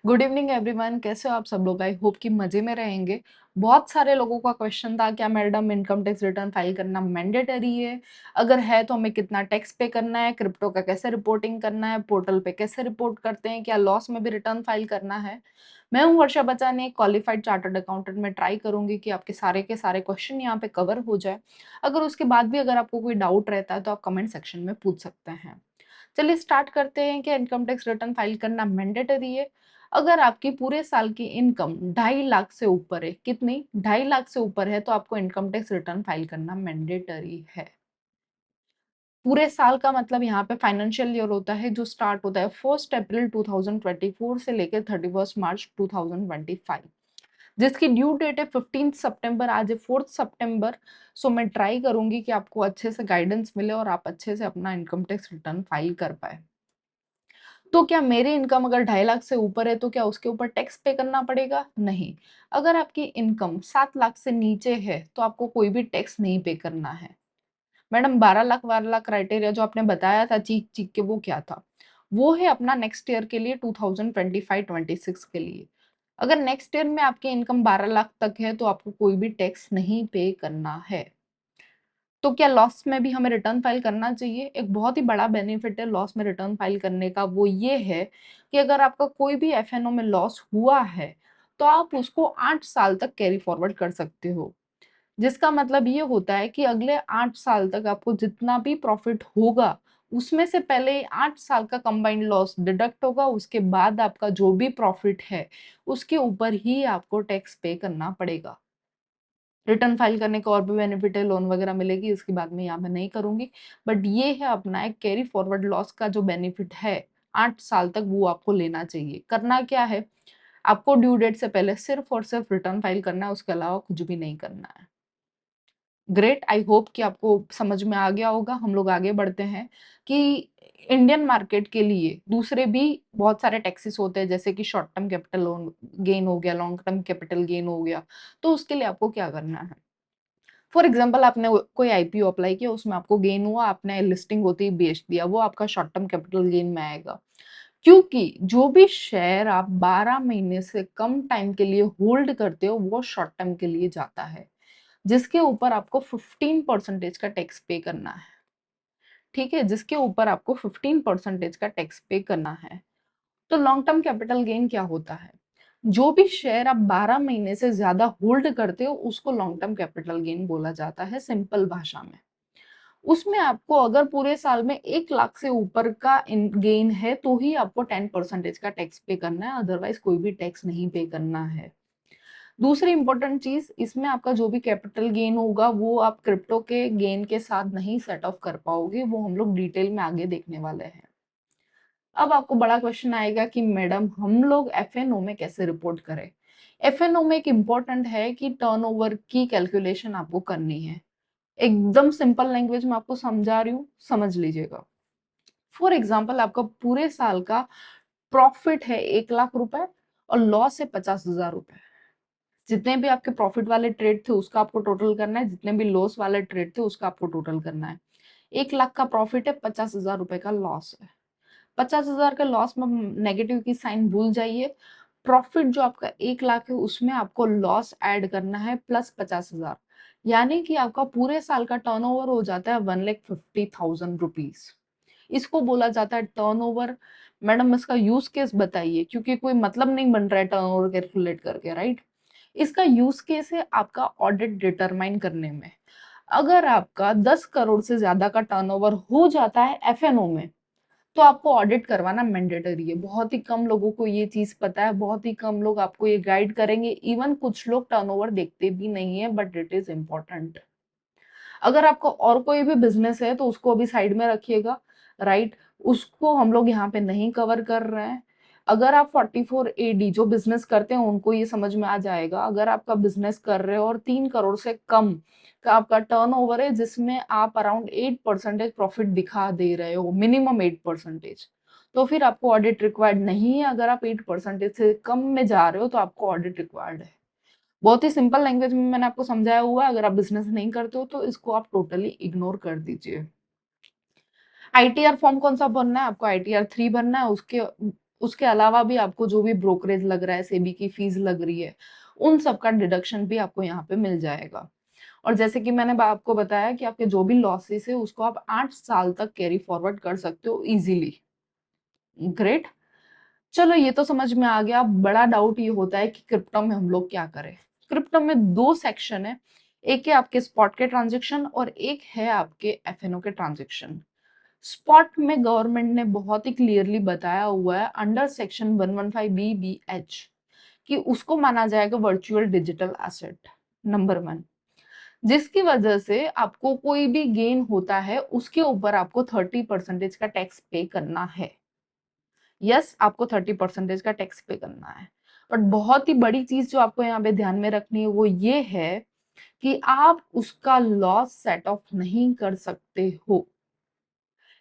Good evening everyone, कैसे हो आप सब लोग? आई होप कि मजे में रहेंगे। बहुत सारे लोगों का क्वेश्चन था, क्या madam income tax return file करना मैंडेटरी है? अगर है तो हमें कितना टैक्स पे करना है? क्रिप्टो का कैसे रिपोर्टिंग करना है? पोर्टल पे कैसे रिपोर्ट करते हैं? क्या लॉस में भी रिटर्न फाइल करना है? मैं हूं वर्षा बचाने, एक क्वालिफाइड चार्टर्ड अकाउंटेंट। में ट्राई करूंगी कि आपके सारे के सारे क्वेश्चन यहाँ पे कवर हो जाए। अगर उसके बाद भी अगर आपको कोई डाउट रहता है तो आप कमेंट सेक्शन में पूछ सकते हैं। चलिए स्टार्ट करते हैं कि इनकम टैक्स रिटर्न फाइल करना मैंडेटरी है। अगर आपकी पूरे साल की इनकम 2.5 लाख से ऊपर है, कितनी? 2.5 लाख से ऊपर है तो आपको इनकम टैक्स रिटर्न फाइल करना मैंडेटरी है। पूरे साल का मतलब यहाँ पे फाइनेंशियल ईयर होता है जो स्टार्ट होता है 1 अप्रैल 2024 से लेकर 31 मार्च 2025, जिसकी ड्यू डेट है 15 सितंबर। आज है 4 सितंबर। सो मैं ट्राई करूंगी कि आपको अच्छे से गाइडेंस मिले और आप अच्छे से अपना इनकम टैक्स रिटर्न फाइल कर पाए। तो क्या मेरी इनकम अगर 2.5 लाख से ऊपर है तो क्या उसके ऊपर टैक्स पे करना पड़ेगा? नहीं। अगर आपकी इनकम 7 लाख से नीचे है तो आपको कोई भी टैक्स नहीं पे करना है। मैडम 12 लाख वाला क्राइटेरिया जो आपने बताया था चीख चीख के, वो क्या था? वो है अपना नेक्स्ट ईयर के लिए 2025-26 के लिए। अगर नेक्स्ट ईयर में आपकी इनकम 12 लाख तक है तो आपको कोई भी टैक्स नहीं पे करना है। तो क्या लॉस में भी हमें रिटर्न फाइल करना चाहिए? एक बहुत ही बड़ा बेनिफिट है लॉस में रिटर्न फाइल करने का, वो ये है कि अगर आपका कोई भी एफएनओ में लॉस हुआ है तो आप उसको 8 साल तक कैरी फॉरवर्ड कर सकते हो। जिसका मतलब ये होता है कि अगले 8 साल तक आपको जितना भी प्रॉफिट होगा उसमें से पहले 8 साल का कंबाइंड लॉस डिडक्ट होगा, उसके बाद आपका जो भी प्रॉफिट है उसके ऊपर ही आपको टैक्स पे करना पड़ेगा। रिटर्न फाइल करने का और भी बेनिफिट है, लोन वगैरह मिलेगी, इसकी बात मैं यहाँ पे नहीं करूंगी। बट ये है अपना एक कैरी फॉरवर्ड लॉस का जो बेनिफिट है 8 साल तक, वो आपको लेना चाहिए। करना क्या है, आपको ड्यू डेट से पहले सिर्फ और सिर्फ रिटर्न फाइल करना है, उसके अलावा कुछ भी नहीं करना है। ग्रेट, आई होप कि आपको समझ में आ गया होगा। हम लोग आगे बढ़ते हैं कि इंडियन मार्केट के लिए दूसरे भी बहुत सारे टैक्सेस होते हैं, जैसे कि short term capital loan gain हो गया, लॉन्ग टर्म कैपिटल गेन हो गया। तो उसके लिए आपको क्या करना है? फॉर एग्जाम्पल आपने कोई आईपीओ अप्लाई किया, उसमें आपको गेन हुआ, आपने लिस्टिंग होते ही बेच दिया, वो आपका शॉर्ट टर्म कैपिटल गेन में आएगा। क्योंकि जो भी शेयर आप 12 महीने से कम टाइम के लिए होल्ड करते हो वो शॉर्ट टर्म के लिए जाता है, जिसके ऊपर आपको 15% का टैक्स पे करना है। ठीक है, जिसके ऊपर आपको 15% का टैक्स पे करना है। तो लॉन्ग टर्म कैपिटल गेन क्या होता है? जो भी शेयर आप 12 महीने से ज्यादा होल्ड करते हो उसको लॉन्ग टर्म कैपिटल गेन बोला जाता है, सिंपल भाषा में। उसमें आपको अगर पूरे साल में 1 लाख से ऊपर का गेन है तो ही आपको 10% का टैक्स पे करना है, अदरवाइज कोई भी टैक्स नहीं पे करना है। दूसरी इंपॉर्टेंट चीज, इसमें आपका जो भी कैपिटल गेन होगा वो आप क्रिप्टो के गेन के साथ नहीं सेट ऑफ कर पाओगे, वो हम लोग डिटेल में आगे देखने वाले हैं। अब आपको बड़ा क्वेश्चन आएगा कि मैडम हम लोग एफएनओ में कैसे रिपोर्ट करें? एफएनओ में एक इम्पोर्टेंट है कि टर्नओवर की कैलकुलेशन आपको करनी है। एकदम सिंपल लैंग्वेज में आपको समझा रही हूँ, समझ लीजिएगा। फॉर एग्जाम्पल आपका पूरे साल का प्रॉफिट है 1 लाख रुपए और लॉस है 50,000 रुपए। जितने भी आपके प्रॉफिट वाले ट्रेड थे उसका आपको टोटल करना है, जितने भी लॉस वाले ट्रेड थे उसका आपको टोटल करना है। 1 लाख का प्रॉफिट है, 50,000 रुपए का लॉस है। 50,000 के लॉस में नेगेटिव की साइन भूल जाइए। प्रॉफिट जो आपका 1 लाख है उसमें आपको लॉस ऐड करना है प्लस 50,000, यानी कि आपका पूरे साल का टर्नओवर हो जाता है 1,50,000 रुपीज। इसको बोला जाता है टर्नओवर। मैडम इसका यूज केस बताइए, क्योंकि कोई मतलब नहीं बन रहा है टर्नओवर कैलकुलेट करके, राइट? इसका यूज केस है आपका ऑडिट डिटरमाइन करने में। अगर आपका 10 करोड़ से ज्यादा का टर्नओवर हो जाता है एफएनओ में तो आपको ऑडिट करवाना मैंडेटरी है। बहुत ही कम लोगों को ये चीज पता है, बहुत ही कम लोग आपको ये गाइड करेंगे, इवन कुछ लोग टर्नओवर देखते भी नहीं है, बट इट इज इम्पोर्टेंट। अगर आपको और कोई भी बिजनेस है तो उसको अभी साइड में रखिएगा, राइट? उसको हम लोग यहाँ पे नहीं कवर कर रहे हैं। अगर आप 44AD जो बिजनेस करते हैं उनको ये समझ में आ जाएगा। अगर आपका बिजनेस कर रहे हो और 3 करोड़ से कम का आपका टर्नओवर है, जिसमें आप अराउंड 8% प्रॉफिट दिखा दे रहे हो, मिनिमम 8%, तो फिर आपको ऑडिट रिक्वायर्ड नहीं है। अगर आप 8% से कम में जा रहे हो तो आपको ऑडिट रिक्वायर्ड है। बहुत ही सिंपल लैंग्वेज में मैंने आपको समझाया हुआ है। अगर आप बिजनेस नहीं करते हो तो इसको आप टोटली इग्नोर कर दीजिए। आईटीआर फॉर्म कौन सा भरना है? आपको आईटीआर 3 भरना है। उसके उसके अलावा भी आपको जो भी ब्रोकरेज लग रहा है, सेबी की फीस लग रही है, उन सब का डिडक्शन भी आपको यहाँ पे मिल जाएगा। और जैसे कि मैंने आपको बताया कि आपके जो भी लॉसेस है उसको आप 8 साल तक कैरी फॉरवर्ड कर सकते हो इजीली। ग्रेट। चलो ये तो समझ में आ गया। बड़ा डाउट ये होता है कि क्रिप्टो में हम लोग क्या करें। क्रिप्टो में दो सेक्शन है, एक है आपके स्पॉट के ट्रांजेक्शन और एक है आपके एफएनओ के ट्रांजेक्शन। स्पॉट में गवर्नमेंट ने बहुत ही क्लियरली बताया हुआ है under section 115 B B H कि उसको माना जाएगा वर्चुअल डिजिटल एसेट नंबर 1, जिसकी वजह से आपको कोई भी गेन होता है उसके ऊपर आपको 30% का टैक्स पे करना है। यस, आपको 30% का टैक्स पे करना है। बट बहुत ही बड़ी चीज जो आपको यहाँ पे ध्यान में रखनी है वो ये है कि आप उसका लॉस सेट ऑफ नहीं कर सकते हो।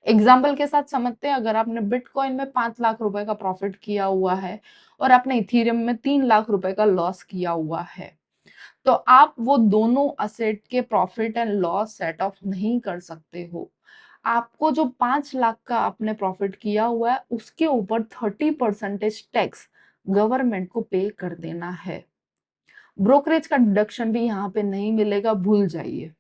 एग्जाम्पल के साथ समझते हैं, अगर आपने बिटकॉइन में 5 लाख रुपए का प्रॉफिट किया हुआ है और आपने इथीरियम में 3 लाख रुपए का लॉस किया हुआ है, तो आप वो दोनों असेट के profit and loss set of नहीं कर सकते हो। आपको जो 5 लाख का आपने प्रॉफिट किया हुआ है उसके ऊपर 30% टैक्स गवर्नमेंट को पे कर देना है। ब्रोकरेज का डिडक्शन भी यहाँ पे नहीं मिलेगा, भूल जाइए।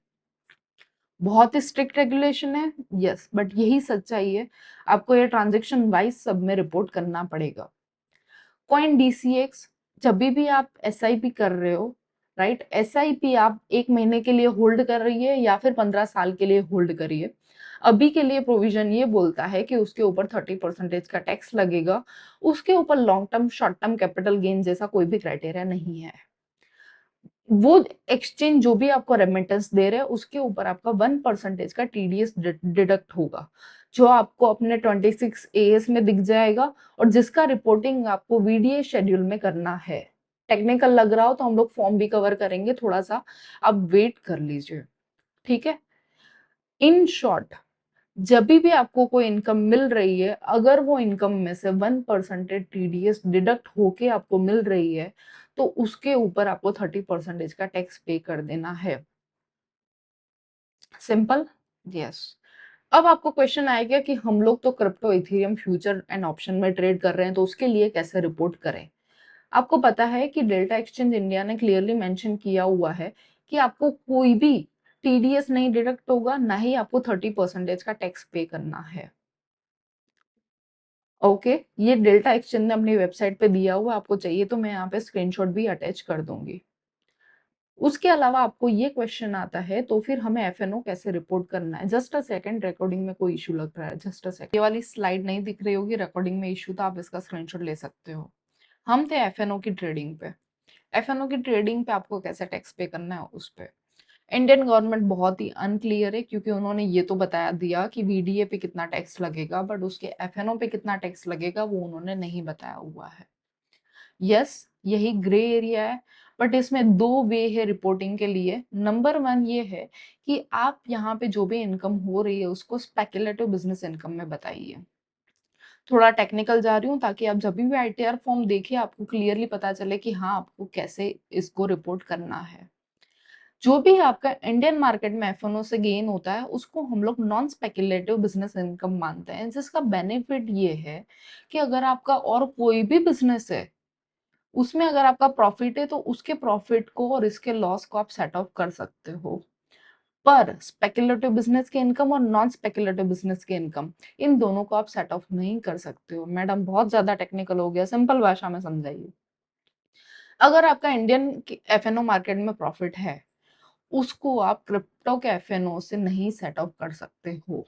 बहुत ही स्ट्रिक्ट रेगुलेशन है, यस, बट यही सच्चाई है। आपको ये ट्रांजेक्शन वाइज सब में रिपोर्ट करना पड़ेगा। कॉइन डीसीएक्स, जब भी आप एसआईपी कर रहे हो, राइट, एसआईपी आप 1 महीने के लिए होल्ड कर रही है या फिर 15 साल के लिए होल्ड करिए, अभी के लिए प्रोविजन ये बोलता है कि उसके ऊपर 30% का टैक्स लगेगा। उसके ऊपर long term short term capital gain जैसा कोई भी क्राइटेरिया नहीं है। वो एक्सचेंज जो भी आपको रेमिटेंस दे रहे हैं उसके ऊपर आपका 1% का टीडीएस डिडक्ट होगा, जो आपको अपने 26 एएस में दिख जाएगा और जिसका रिपोर्टिंग आपको वीडीए शेड्यूल में करना है। टेक्निकल लग रहा हो तो हम लोग फॉर्म भी कवर करेंगे, थोड़ा सा आप वेट कर लीजिए, ठीक है। इन शॉर्ट, जब भी आपको कोई इनकम मिल रही है, अगर वो इनकम में से 1% टीडीएस डिडक्ट होके आपको मिल रही है तो उसके ऊपर आपको 30% का टैक्स पे कर देना है। सिंपल। यस। अब आपको क्वेश्चन आएगा कि हम लोग तो crypto, Ethereum, future and option में ट्रेड कर रहे हैं तो उसके लिए कैसे रिपोर्ट करें। आपको पता है कि डेल्टा एक्सचेंज इंडिया ने क्लियरली मेंशन किया हुआ है कि आपको कोई भी टीडीएस नहीं डिडक्ट होगा, ना ही आपको 30% का टैक्स पे करना है। ओके, ये डेल्टा एक्सचेंज ने अपनी वेबसाइट पे दिया हुआ, आपको चाहिए तो मैं यहाँ पे स्क्रीनशॉट भी अटैच कर दूंगी। उसके अलावा आपको ये क्वेश्चन आता है तो फिर हमें एफएनओ कैसे रिपोर्ट करना है। जस्ट अ सेकंड, रिकॉर्डिंग में कोई इशू लग रहा है, जस्ट अ सेकंड। ये वाली स्लाइड नहीं दिख रही होगी, रिकॉर्डिंग में इशू था, आप इसका स्क्रीनशॉट ले सकते हो। हम थे एफएनओ की ट्रेडिंग पे। एफएनओ की ट्रेडिंग पे आपको कैसे टैक्स पे करना है उस पे इंडियन गवर्नमेंट बहुत ही अनक्लियर है, क्योंकि उन्होंने ये तो बता दिया कि वीडीए पे कितना टैक्स लगेगा, बट उसके एफएनओ पे कितना टैक्स लगेगा वो उन्होंने नहीं बताया हुआ है। यस, यही ग्रे एरिया है, बट इसमें दो वे है रिपोर्टिंग के लिए। नंबर 1 ये है कि आप यहाँ पे जो भी इनकम हो रही है उसको स्पेकुलेटिव बिजनेस इनकम में बताइए। थोड़ा टेक्निकल जा रही हूँ ताकि आप जब भी आईटीआर फॉर्म देखिए आपको क्लियरली पता चले कि हाँ आपको कैसे इसको रिपोर्ट करना है। जो भी आपका इंडियन मार्केट में एफएनओ से गेन होता है उसको हम लोग नॉन स्पेकुलेटिव बिजनेस इनकम मानते हैं, जिसका बेनिफिट ये है कि अगर आपका और कोई भी बिजनेस है उसमें अगर आपका प्रॉफिट है तो उसके प्रॉफिट को और इसके लॉस को आप सेट ऑफ कर सकते हो। पर स्पेकुलेटिव बिजनेस के इनकम और नॉन स्पेकुलेटिव बिजनेस के इनकम, इन दोनों को आप सेट ऑफ नहीं कर सकते हो। मैडम बहुत ज्यादा टेक्निकल हो गया, सिंपल भाषा में समझाइए। अगर आपका इंडियन एफएनओ मार्केट में प्रॉफिट है उसको आप क्रिप्टो के एफएनओ से नहीं सेट ऑफ कर सकते हो।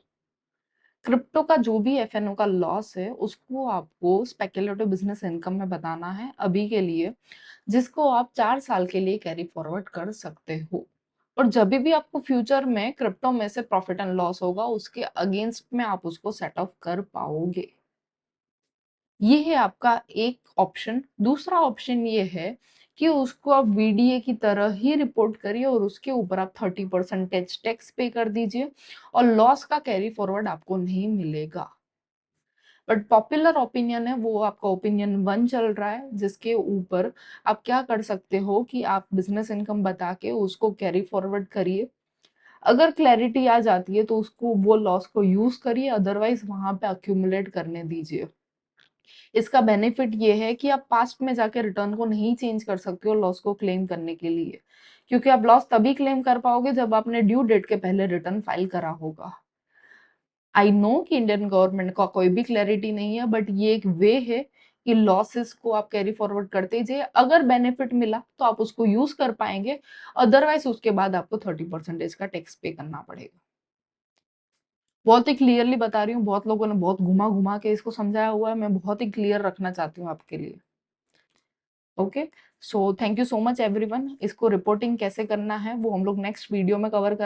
क्रिप्टो का जो भी एफएनओ का लॉस है उसको आपको स्पेकुलेटिव बिजनेस इनकम में बताना है अभी के लिए, जिसको आप 4 साल के लिए कैरी फॉरवर्ड कर सकते हो। और जब भी आपको फ्यूचर में क्रिप्टो में से प्रॉफिट एंड लॉस होगा उसके अगेंस्ट में आप उसको सेट ऑफ कर पाओगे। ये है आपका एक ऑप्शन। दूसरा ऑप्शन ये है कि उसको आप वीडीए की तरह ही रिपोर्ट करिए और उसके ऊपर आप 30% टैक्स पे कर दीजिए और लॉस का कैरी फॉरवर्ड आपको नहीं मिलेगा। बट पॉपुलर ओपिनियन है वो आपका ओपिनियन 1 चल रहा है, जिसके ऊपर आप क्या कर सकते हो कि आप बिजनेस इनकम बता के उसको कैरी फॉरवर्ड करिए। अगर क्लैरिटी आ जाती है तो उसको वो लॉस को यूज करिए, अदरवाइज वहां पे अक्यूमुलेट करने दीजिए। इसका बेनिफिट ये है कि आप पास्ट में जाके रिटर्न को नहीं चेंज कर सकते हो लॉस को क्लेम करने के लिए, क्योंकि आप लॉस तभी क्लेम कर पाओगे जब आपने ड्यू डेट के पहले रिटर्न फाइल करा होगा। आई नो कि इंडियन गवर्नमेंट का कोई भी क्लैरिटी नहीं है, बट ये एक वे है कि लॉसेस को आप कैरी फॉरवर्ड करते जाइए। अगर बेनिफिट मिला तो आप उसको यूज़ कर पाएँगे, अदरवाइज़ उसके बाद आपको 30% का टैक्स पे करना पड़ेगा। बहुत ही क्लियरली बता रही हूँ, बहुत लोगों ने बहुत घुमा-घुमा के इसको समझाया हुआ है, मैं बहुत ही क्लियर रखना चाहती हूँ आपके लिए। Okay, so thank you so much everyone. इसको रिपोर्टिंग कैसे करना है वो हम लोग नेक्स्ट वीडियो में कवर कर